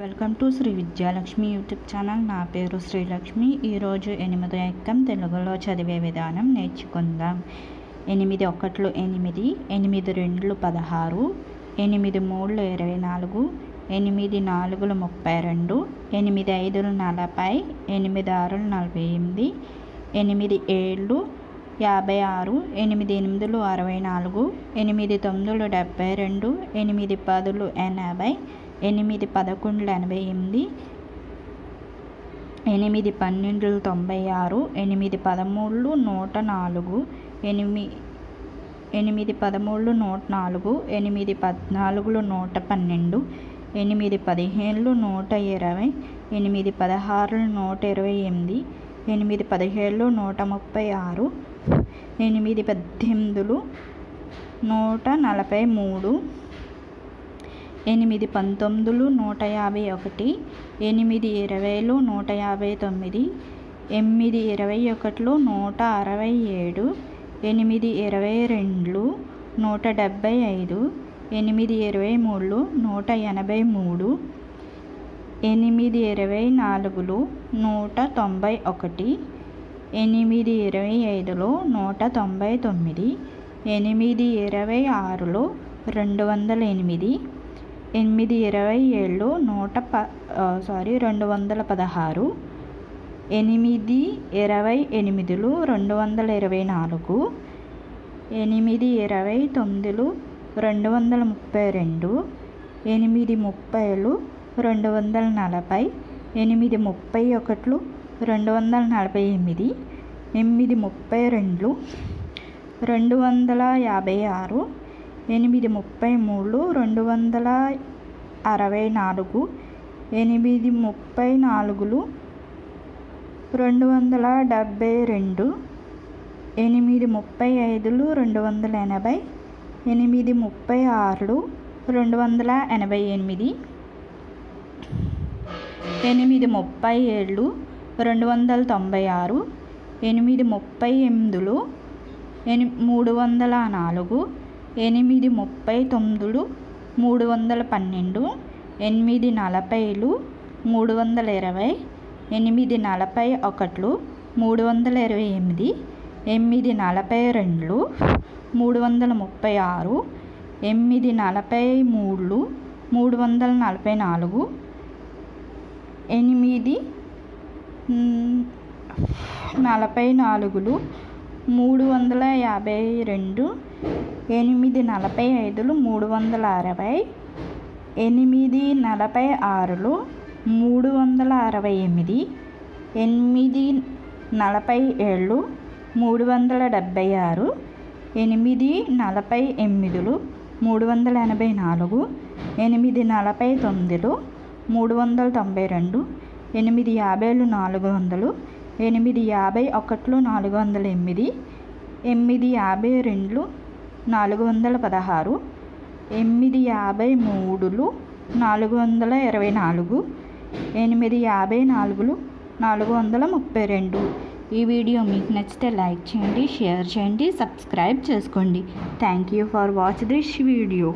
Welcome to Sri Vidyalakshmi YouTube channel. నా పేరు శ్రీలక్ష్మి. ఈరోజు 8వ ఎక్కం తెలుగులో చదివే విధానం నేర్చుకుందాం. 8 1 8, 8 2 16, 8 3 24, 8 4 32, 8 5 40, 8 6 48, 8 7 56, 8 8 64, 8 9 72, 8 10 80, 8 11 88, 8 12 96, 8 13 104, 8 13 104, 8 14 112, 8 15 120, 8 16 128, 8 17 136, 8 18 143, 8 19 151, 8 20 159, 8 21 167, 8 22 175, 8 23 183, 8 24 191, 8 25 199, 8 26 208, 8 27 216, 8 28 224, 8 29 232, 8 30 240, 8 31 248, 8 32 256, 8 33 264, 8 34 272, 8 35 280, 8 36 288, 8 37 296, 8 38 304, 8 39 312, 8 40 320, 8 41 328, 8 42 336, 8 43 344, 8 44 352, 8 45 360, 8 46 368, 8 47 376, 8 48 384, 8 49 392, 8 50 400, 8 51 408, 8 52 416, 8 53 424, 8 54 432. ఈ వీడియో మీకు నచ్చితే లైక్ చేయండి, షేర్ చేయండి, సబ్స్క్రైబ్ చేసుకోండి. Thank you for watch this video.